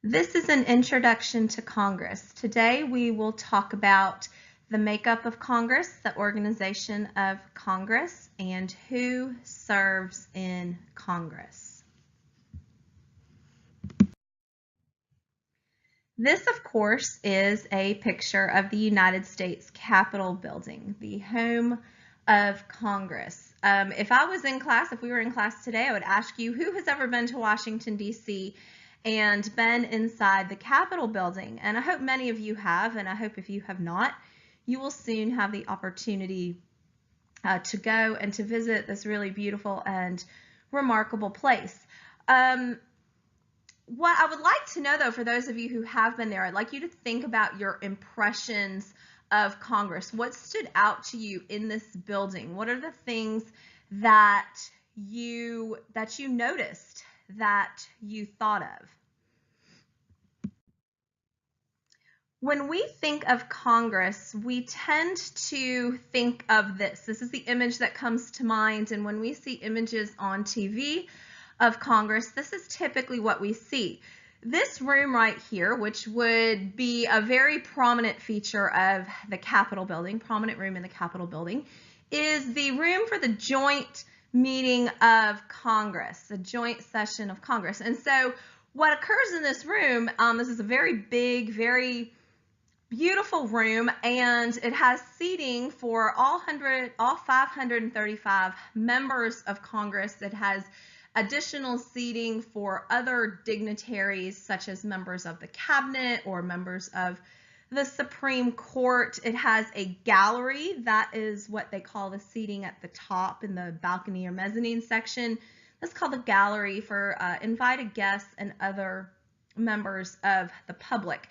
This is an introduction to Congress. Today we will talk about the makeup of Congress, the organization of Congress, and who serves in Congress. This, of course, is a picture of the United States Capitol building, the home of Congress. If I was in class, if we were in class today, I would ask you who has ever been to Washington, D.C. and been inside the Capitol building. And I hope many of you have, and I hope if you have not, you will soon have the opportunity to go and to visit this really beautiful and remarkable place. What I would like to know, though, for those of you who have been there, I'd like you to think about your impressions of Congress. What stood out to you in this building? What are the things that you noticed, that you thought of? When we think of Congress, we tend to think of this. This is the image that comes to mind, and when we see images on TV of Congress, this is typically what we see. This room right here, which would be a very prominent feature of the Capitol building, prominent room in the Capitol building, is the room for the joint meeting of Congress, the joint session of Congress. And so what occurs in this room, this is a very big, very beautiful room, and it has seating for all 535 members of Congress. It has additional seating for other dignitaries such as members of the cabinet or members of the Supreme Court. It has a gallery. That is what they call the seating at the top in the balcony or mezzanine section. That's called the gallery for invited guests and other members of the public.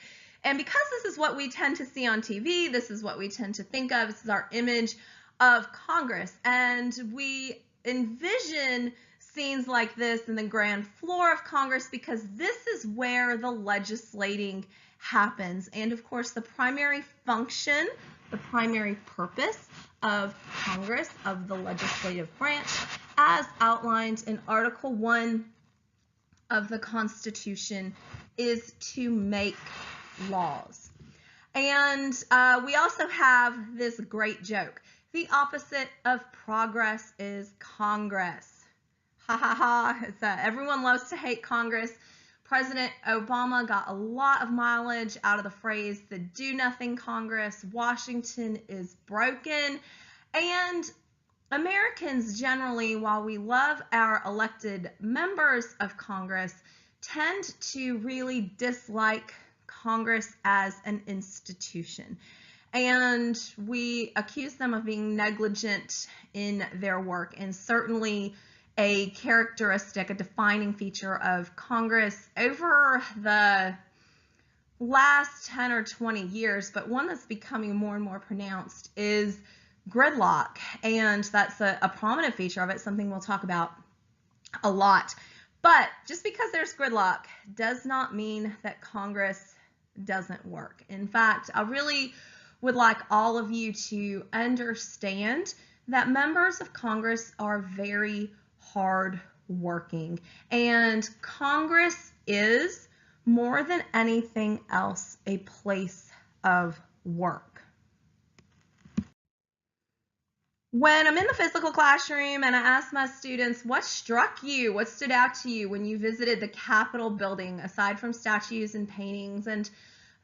And because this is what we tend to see on TV, this is what we tend to think of, this is our image of Congress. And we envision scenes like this in the grand floor of Congress because this is where the legislating happens. And of course, the primary function, the primary purpose of Congress, of the legislative branch, as outlined in Article 1 of the Constitution, is to make laws. And we also have this great joke. The opposite of progress is Congress. Ha ha ha. Everyone loves to hate Congress. President Obama got a lot of mileage out of the phrase, the do-nothing Congress. Washington is broken. And Americans generally, while we love our elected members of Congress, tend to really dislike Congress as an institution. And we accuse them of being negligent in their work, and certainly a characteristic, a defining feature of Congress over the last 10 or 20 years, but one that's becoming more and more pronounced, is gridlock. And that's a prominent feature of it, something we'll talk about a lot. But just because there's gridlock does not mean that Congress doesn't work. In fact, I really would like all of you to understand that members of Congress are very hard working, and Congress is, more than anything else, a place of work. When I'm in the physical classroom and I ask my students, what struck you, what stood out to you when you visited the Capitol building, aside from statues and paintings and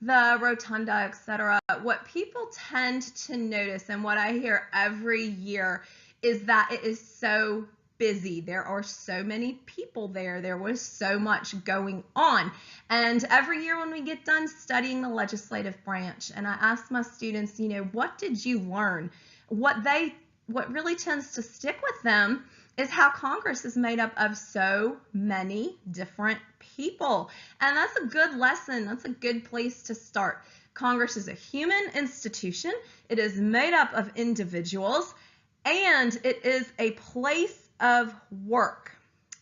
the rotunda, etc., what people tend to notice, and what I hear every year, is that it is so busy. There are so many people there. There was so much going on. And every year when we get done studying the legislative branch, and I ask my students, what did you learn? What really tends to stick with them is how Congress is made up of so many different people. And that's a good lesson. That's a good place to start. Congress is a human institution. It is made up of individuals, and it is a place of work.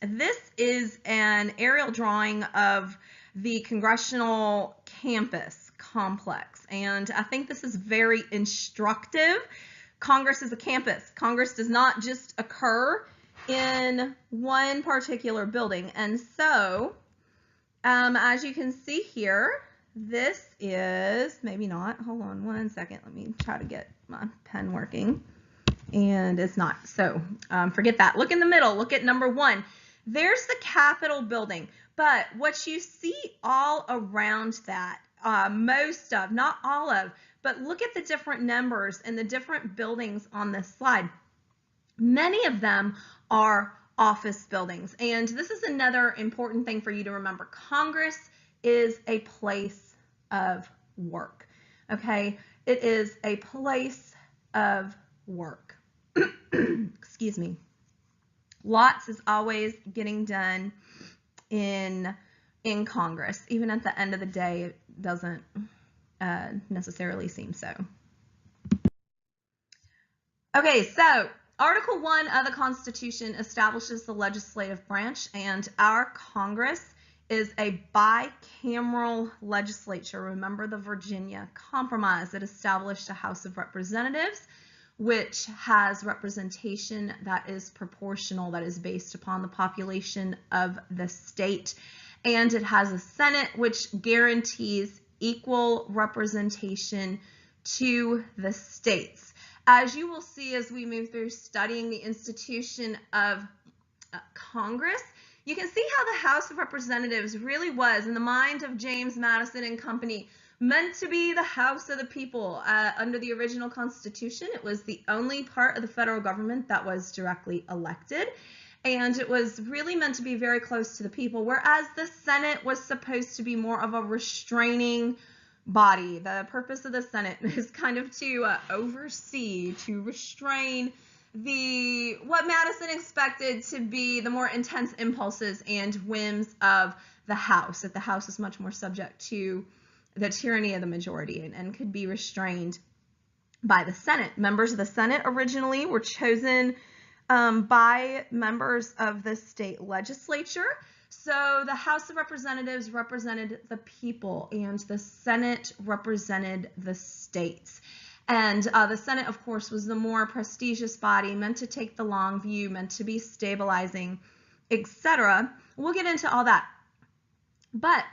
This is an aerial drawing of the Congressional Campus Complex, and I think this is very instructive. Congress is a campus. Congress does not just occur in one particular building, and so As you can see here, this is, maybe not, hold on one second, let me try to get my pen working, and it's not, so forget that. Look in the middle, look at number 1. There's the Capitol building, but what you see all around that, most of, not all of, but look at the different numbers and the different buildings on this slide. Many of them are office buildings. And this is another important thing for you to remember. Congress is a place of work. Okay? It is a place of work. Excuse me. Lots is always getting done in Congress. Even at the end of the day, it doesn't necessarily seem so. Okay, so Article 1 of the Constitution establishes the legislative branch, and our Congress is a bicameral legislature. Remember the Virginia Compromise that established a House of Representatives, which has representation that is proportional, that is based upon the population of the state. And it has a Senate, which guarantees equal representation to the states. As you will see as we move through studying the institution of Congress, you can see how the House of Representatives really was, in the mind of James Madison and company, meant to be the House of the people. Under the original Constitution, it was the only part of the federal government that was directly elected, and it was really meant to be very close to the people, whereas the Senate was supposed to be more of a restraining body. The purpose of the Senate is kind of to oversee, to restrain what Madison expected to be the more intense impulses and whims of the House, that the House is much more subject to the tyranny of the majority and could be restrained by the Senate. Members of the Senate originally were chosen by members of the state legislature. So the House of Representatives represented the people, and the Senate represented the states. And the Senate, of course, was the more prestigious body, meant to take the long view, meant to be stabilizing, etc. We'll get into all that. But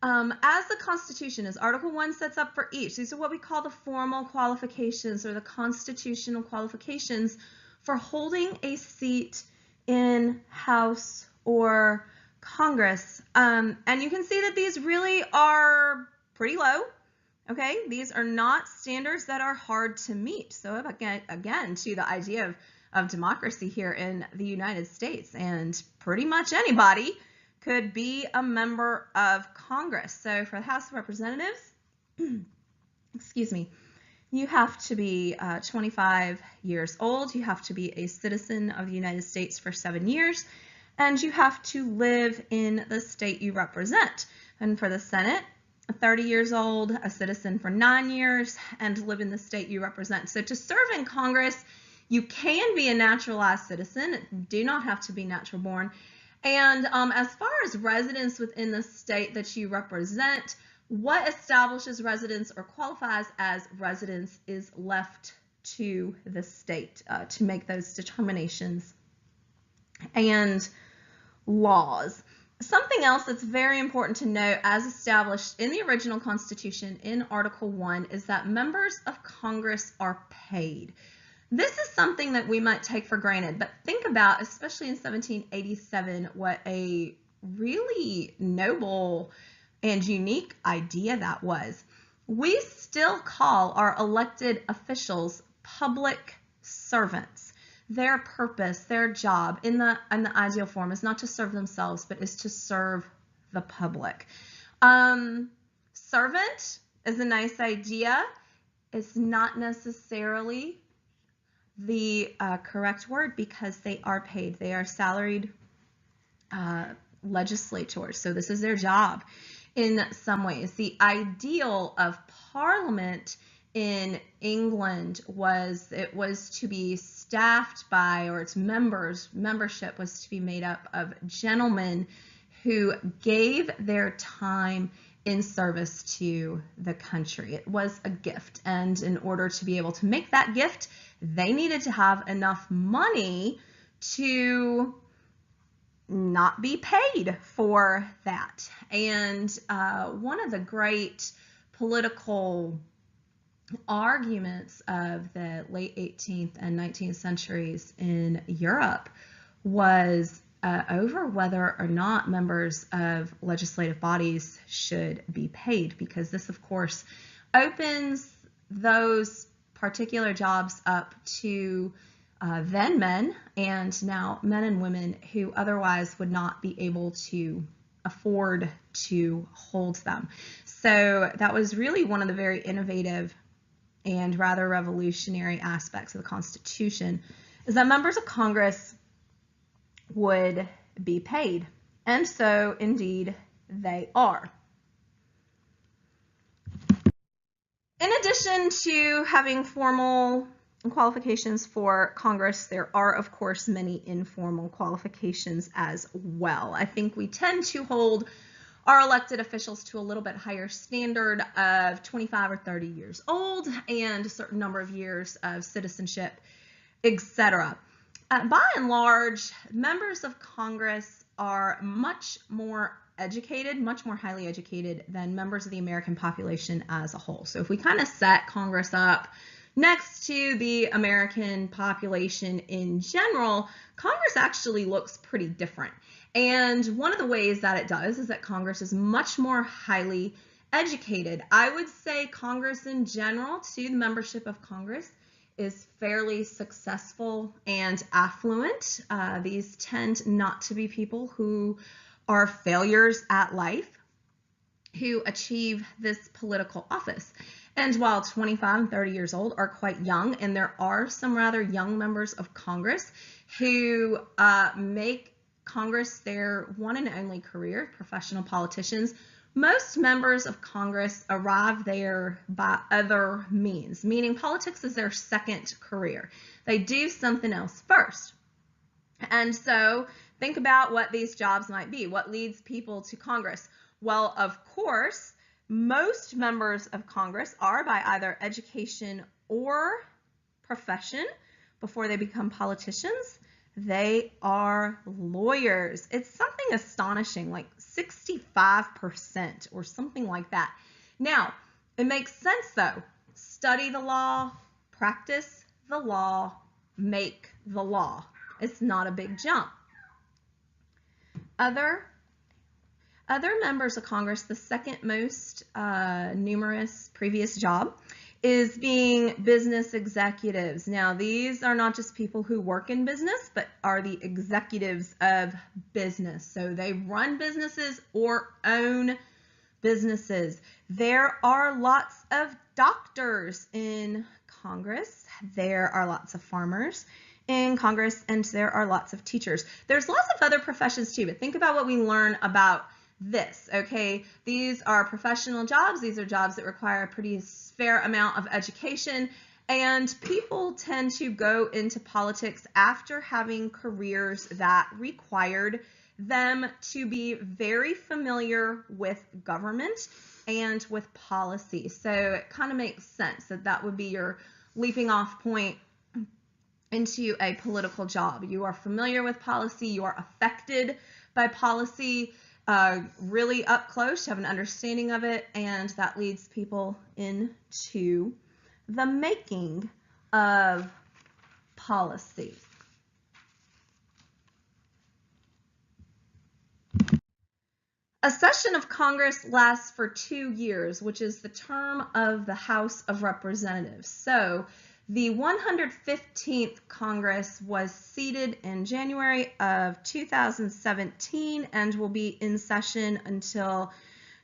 as the Constitution, as Article 1 sets up for each, these are what we call the formal qualifications or the constitutional qualifications for holding a seat in House or Congress. And you can see that these really are pretty low. Okay, these are not standards that are hard to meet. So again, to the idea of democracy here in the United States, and pretty much anybody could be a member of Congress. So for the House of Representatives, excuse me, you have to be 25 years old, you have to be a citizen of the United States for 7 years, and you have to live in the state you represent. And for the Senate, 30 years old, a citizen for 9 years, and live in the state you represent. So to serve in Congress, you can be a naturalized citizen, do not have to be natural born. And as far as residence within the state that you represent, what establishes residence or qualifies as residence is left to the state to make those determinations and laws. Something else that's very important to note, as established in the original Constitution in Article 1, is that members of Congress are paid. This is something that we might take for granted, but think about, especially in 1787, what a really noble and unique idea that was. We still call our elected officials public servants. Their purpose, their job in the ideal form is not to serve themselves, but is to serve the public. Servant is a nice idea. It's not necessarily the correct word because they are paid. They are salaried legislators, so this is their job in some ways. The ideal of Parliament in England was to be staffed by, or its membership was to be made up of gentlemen who gave their time in service to the country. It was a gift, and in order to be able to make that gift, they needed to have enough money to not be paid for that. And one of the great political arguments of the late 18th and 19th centuries in Europe was over whether or not members of legislative bodies should be paid, because this, of course, opens those particular jobs up to then men and now men and women who otherwise would not be able to afford to hold them. So that was really one of the very innovative and rather revolutionary aspects of the Constitution, is that members of Congress would be paid. And so indeed they are. In addition to having formal qualifications for Congress, there are, of course, many informal qualifications as well. I think we tend to hold our elected officials to a little bit higher standard of 25 or 30 years old and a certain number of years of citizenship, etc. By and large, members of Congress are much more educated, much more highly educated than members of the American population as a whole. So if we kind of set Congress up next to the American population in general, Congress actually looks pretty different. And one of the ways that it does is that Congress is much more highly educated. I would say Congress in general, to the membership of Congress, is fairly successful and affluent. These tend not to be people who are failures at life, who achieve this political office. And while 25 and 30 years old are quite young, and there are some rather young members of Congress who make Congress their one and only career, professional politicians, most members of Congress arrive there by other means, meaning politics is their second career. They do something else first. And so think about what these jobs might be. What leads people to Congress? Well, of course, most members of Congress are by either education or profession before they become politicians. They are lawyers. It's something astonishing, like 65% or something like that. Now, it makes sense though. Study the law, practice the law, make the law. It's not a big jump. Other members of Congress, the second most numerous previous job is being business executives. Now, these are not just people who work in business, but are the executives of business. So they run businesses or own businesses. There are lots of doctors in Congress. There are lots of farmers in Congress, and there are lots of teachers. There's lots of other professions too, but think about what we learn about this, okay? These are professional jobs. These are jobs that require a pretty fair amount of education, and people tend to go into politics after having careers that required them to be very familiar with government and with policy. So it kind of makes sense that that would be your leaping off point into a political job. You are familiar with policy, you are affected by policy, really up close, you have an understanding of it, and that leads people into the making of policy. A session of Congress lasts for 2 years, which is the term of the House of Representatives. So the 115th Congress was seated in January of 2017 and will be in session until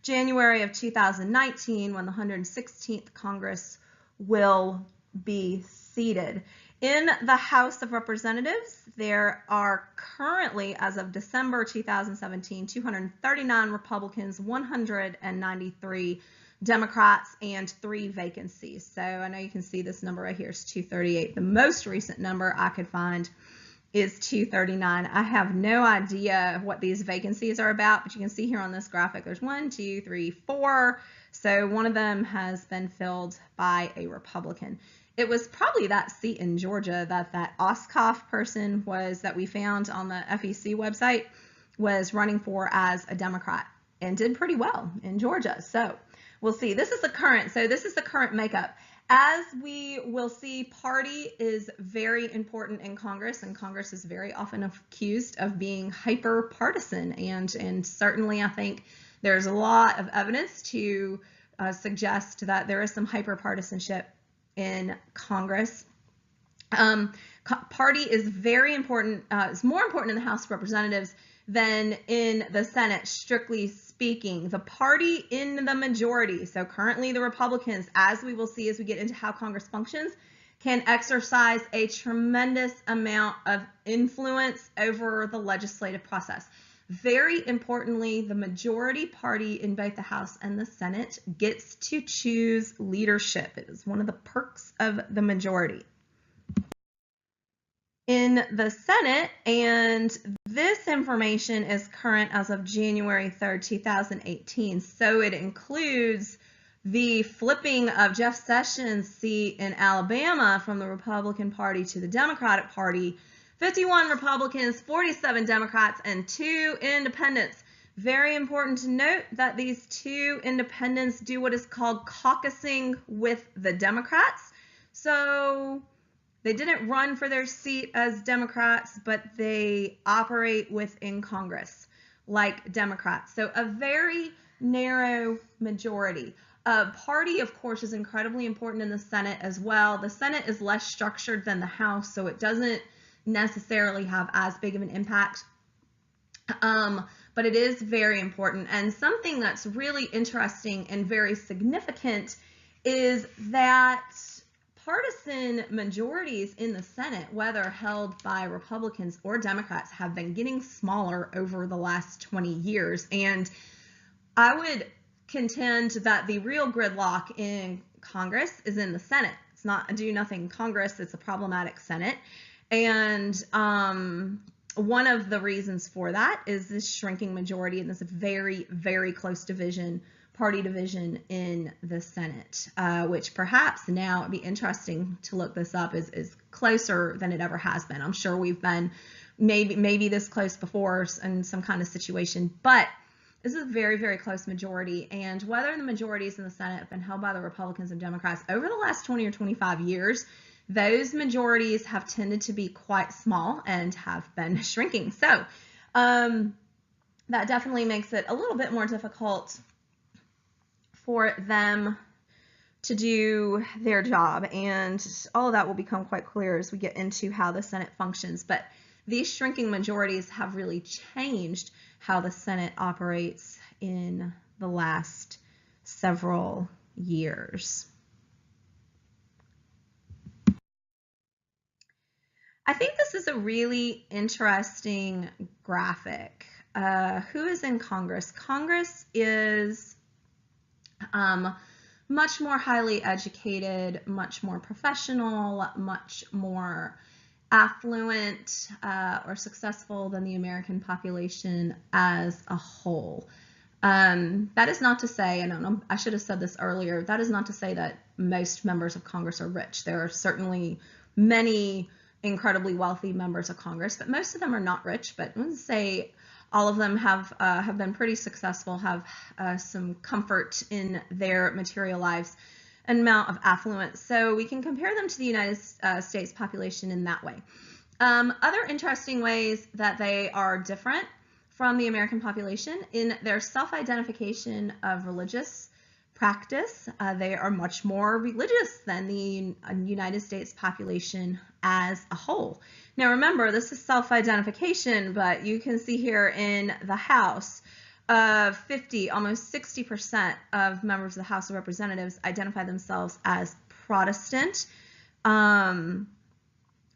January of 2019, when the 116th Congress will be seated. In the House of Representatives, there are currently, as of December 2017, 239 Republicans, 193 Democrats, and 3 vacancies. So I know you can see this number right here is 238. The most recent number I could find is 239. I have no idea what these vacancies are about, but you can see here on this graphic there's 1, 2, 3, 4. So one of them has been filled by a Republican. It was probably that seat in Georgia that Oscoff person was that we found on the FEC website. was running for as a Democrat and did pretty well in Georgia. So we'll see. This is the current makeup. As we will see, party is very important in Congress, and Congress is very often accused of being hyper partisan, and certainly I think there's a lot of evidence to suggest that there is some hyper partisanship in Congress. Party is very important. It's more important in the House of Representatives than in the Senate, strictly speaking. The party in the majority, so currently the Republicans, as we will see as we get into how Congress functions, can exercise a tremendous amount of influence over the legislative process. Very importantly, the majority party in both the House and the Senate gets to choose leadership. It is one of the perks of the majority. In the Senate, and this information is current as of January 3rd, 2018, so it includes the flipping of Jeff Sessions' seat in Alabama from the Republican Party to the Democratic Party. 51 Republicans, 47 Democrats, and 2 independents. Very important to note that these 2 independents do what is called caucusing with the Democrats. So they didn't run for their seat as Democrats, but they operate within Congress like Democrats. So a very narrow majority. Party, of course, is incredibly important in the Senate as well. The Senate is less structured than the House, so it doesn't necessarily have as big of an impact. But it is very important. And something that's really interesting and very significant is that partisan majorities in the Senate, whether held by Republicans or Democrats, have been getting smaller over the last 20 years. And I would contend that the real gridlock in Congress is in the Senate. It's not a do-nothing Congress, it's a problematic Senate. And one of the reasons for that is this shrinking majority and this very, very close division, party division in the Senate, which perhaps now it'd be interesting to look this up, is closer than it ever has been. I'm sure we've been maybe this close before in some kind of situation, but this is a very, very close majority. And whether the majorities in the Senate have been held by the Republicans and Democrats over the last 20 or 25 years, those majorities have tended to be quite small and have been shrinking. So that definitely makes it a little bit more difficult for them to do their job. And all of that will become quite clear as we get into how the Senate functions. But these shrinking majorities have really changed how the Senate operates in the last several years. I think this is a really interesting graphic. Who is in Congress? Congress is much more highly educated, much more professional, much more affluent or successful than the American population as a whole. That is not to say, and I should have said this earlier, that is not to say that most members of Congress are rich. There are certainly many incredibly wealthy members of Congress, but most of them are not rich. But I would say all of them have been pretty successful, have some comfort in their material lives, an amount of affluence. So we can compare them to the United States population in that way. Other interesting ways that they are different from the American population in their self-identification of religious practice. They are much more religious than the United States population as a whole. Now remember, this is self-identification, but you can see here in the House, 50, almost 60% of members of the House of Representatives identify themselves as Protestant, almost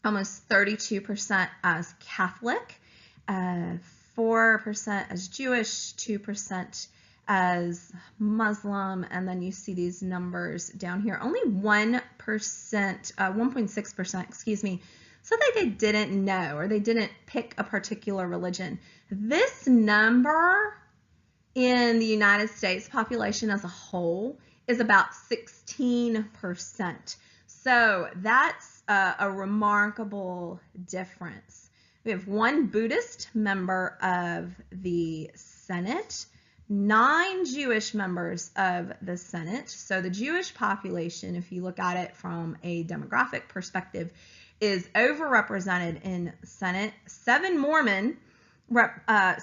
32% as Catholic, 4% as Jewish, 2% as Muslim, and then you see these numbers down here. Only 1%, 1.6%, excuse me, so that they didn't know or they didn't pick a particular religion. This number in the United States population as a whole is about 16%. So that's a remarkable difference. We have 1 Buddhist member of the Senate, 9 Jewish members of the Senate. So the Jewish population, if you look at it from a demographic perspective, is overrepresented in Senate. 7 Mormon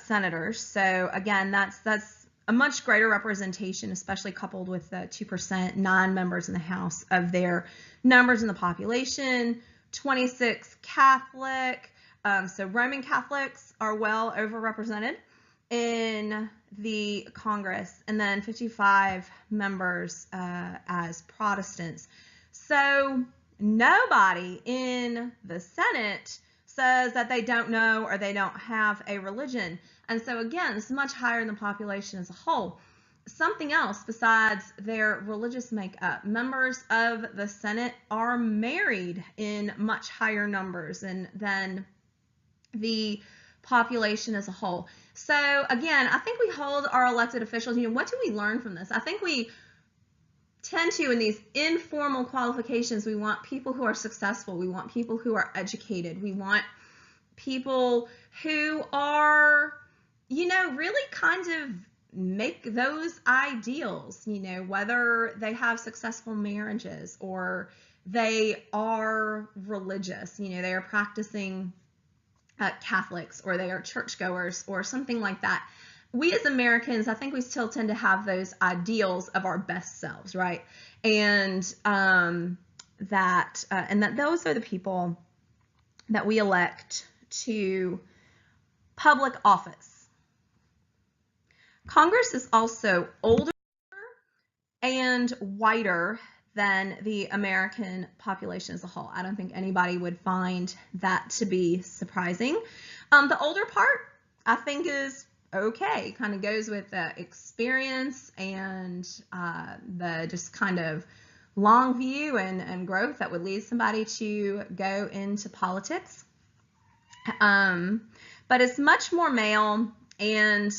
senators. So again, that's a much greater representation, especially coupled with the 2%, 9 members in the House of their numbers in the population. 26 Catholic. So Roman Catholics are well overrepresented in the Congress, and then 55 members as Protestants. So nobody in the Senate says that they don't know or they don't have a religion. And so again, this is much higher than the population as a whole. Something else besides their religious makeup, members of the Senate are married in much higher numbers than the population as a whole. So again, I think we hold our elected officials, what do we learn from this? I think we tend to, in these informal qualifications, we want people who are successful. We want people who are educated. We want people who are, really kind of make those ideals, whether they have successful marriages or they are religious, they are practicing Catholics or they are churchgoers or something like that. We as Americans, I think we still tend to have those ideals of our best selves, right? And that those are the people that we elect to public office. Congress is also older and whiter than the American population as a whole. I don't think anybody would find that to be surprising. The older part, I think, is okay. Kind of goes with the experience and the just kind of long view and growth that would lead somebody to go into politics. But it's much more male and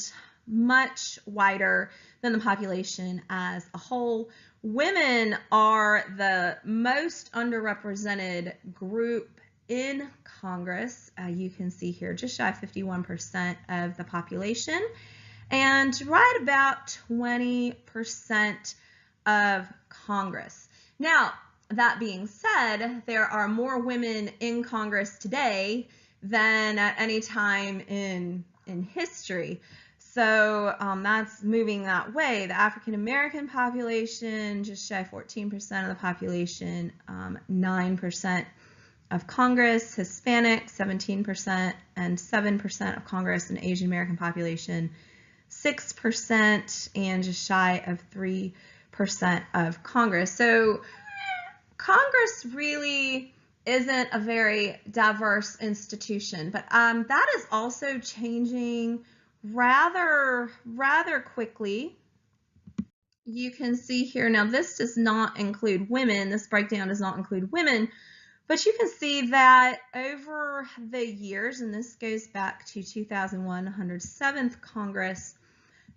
much wider than the population as a whole. Women are the most underrepresented group in Congress. You can see here just shy of 51% of the population and right about 20% of Congress. Now, that being said, there are more women in Congress today than at any time in history. So that's moving that way. The African American population, just shy of 14% of the population, 9% of Congress, Hispanic, 17%, and 7% of Congress, and Asian American population, 6%, and just shy of 3% of Congress. So Congress really isn't a very diverse institution, but that is also changing rather quickly. You can see here, now this does not include women, this breakdown does not include women, but you can see that over the years, and this goes back to 2001, 107th Congress,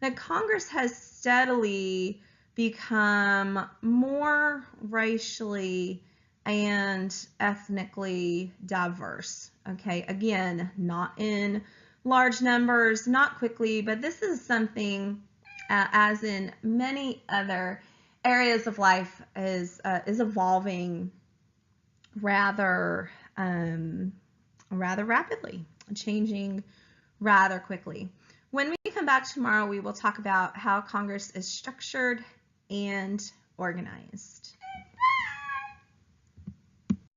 that Congress has steadily become more racially and ethnically diverse. Okay, again, not in large numbers, not quickly, but this is something, as in many other areas of life, is evolving rather rapidly, changing rather quickly. When we come back tomorrow, we will talk about how Congress is structured and organized.